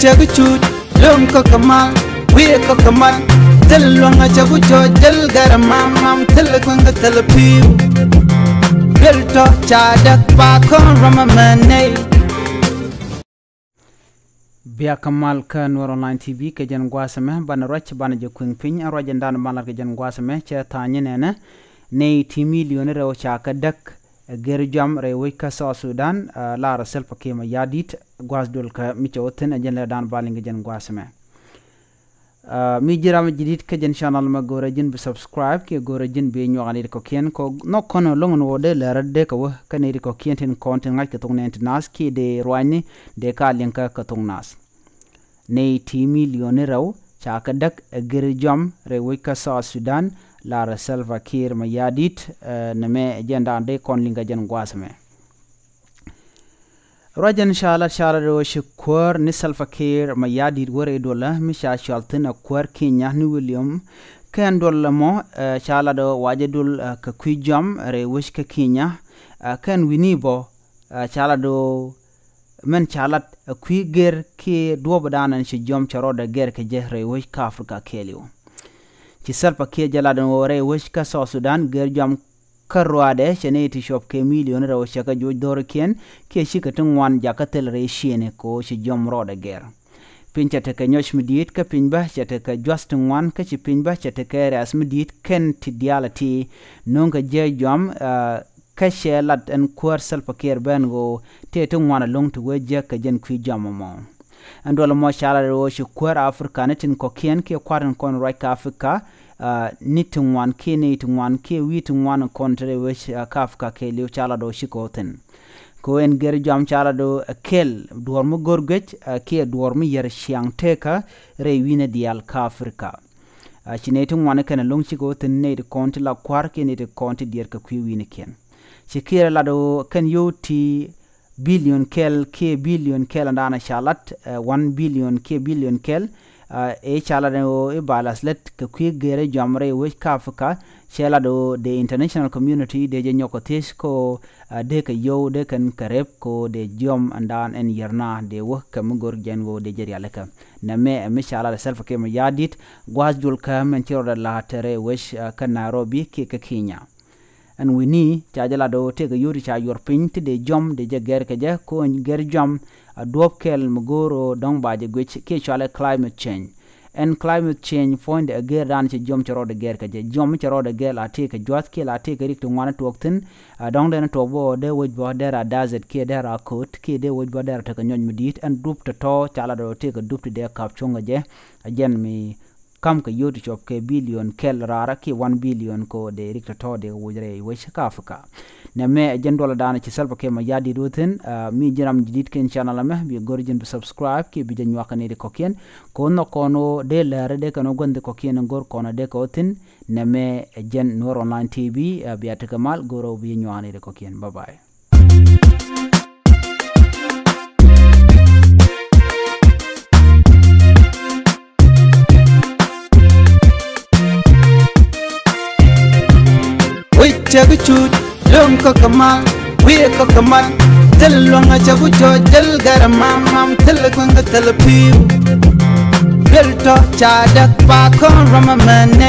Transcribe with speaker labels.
Speaker 1: chaguchut lum ko kamal we ko kamal telwanga chagucho jel garamam mam telkwanga telpiu belto chadak pa kon ramamane Bia Kamal kan Noor Online TV ke jan gwasame ban roch ban je kwing pin rojen dan malar ke jan gwasame che tanye nene ne ti million rew cha ka dak gerjam re wika South Sudan la rasel pakema yadit gwasdol ka mi choten jan le dan baling jan gwasame mi jiram jidit ke jan channel ma gorajin bi subscribe ke gorajin be nyogani ko ken ko nokono longon wode le radde ko kaneri ko kenten content ngai ke tongnet nas ki de roani de ka linka ka tongnas ne ti million rew cha ka dak gerjam re wika South Sudan la Salva Kiir ma yadit neme agenda de kon linga jan gwasame rajan shala ro shukor ni Salva Kiir ma yadit wore dola mi sha shaltina kwar Kenya ni William kan dola mo shala do wajadul ka kujam re wish ka Kenya kan winibo shala do men chalat kuiger ki do badanan shi jom charoda ger ke jehre wish ka Afrika keliu ci Salva Kiir jaladan wore wish ka South Sudan gerjam karwade cheneti shop ke million rew shaka joj dor ken ke shikatun wan jakatel re shene ko shi jom roda ger pincha te ka nyosh midit ka pinba chete ka justin wan ka ci pinba chete ka ras midit ken tidiality nonga je jom ka shelat en kwar Salva Kiir ben go te tun wan long to weje ka jen kwi jam mo andol mo shala ro shi kwar Afrika netin ko ken ke kwaran kon right Afrika nitin wan ke nitin wan ke witin wan kontre wish Afrika ke liu chala do shikoten ko en ger jam chala do kel dormu gorgech ke dormu yer shiang teka re wina dial ka Afrika chinetin wan kana long shikoten ne de konti la kwar ke ne de konti dier ka kwi wina ken chikira la do kan yoti billion kel ke billion kel andana shalat 1 billion ke billion kel e chala do e balas let ke kwi gere jamre we ka Afrika chala do the international community de je nyokotis ko de ka yo de kan karep ko de jom andan en yerna de wo kam gor gengo de jeri alaka na me chala Salva Kiir yadit gwasdul ka men tiro la tere wish ka Nairobi ke Kenya and we need chajala do take a yuri cha your pin to the jom de ger ke je ko ger jom adop kel mgoro dong ba je gwech ke chala climate change and climate change point a ger dan che jom charo de ger ke je jom charo de ger la take jot ke la take rik to wana to okten dong den to bo de woj bo dera dazet ke dera kot ke de woj bo dera ta nyon midit and dup to chala do take dup to de kap chunga je again mi kam ka yoti chop ke billion kel rara ke 1 billion ko de rikta to de wujre wish ka Afrika ne me agendola dana ci Salva Kiir ma yadi roten mi jiram jidit ken channel me bi gorjin subscribe ke bi den wakane de koken ko no kono de lere de kano gonde koken gor kono de kotin ne me gen Noor Online TV bi atakamal goro bi nywane de koken bye bye chaguchut lum ko kamal we ko kamal telwanga chagucho jel garamam mam telkwanga telpiu belto chadak pa kon ramamane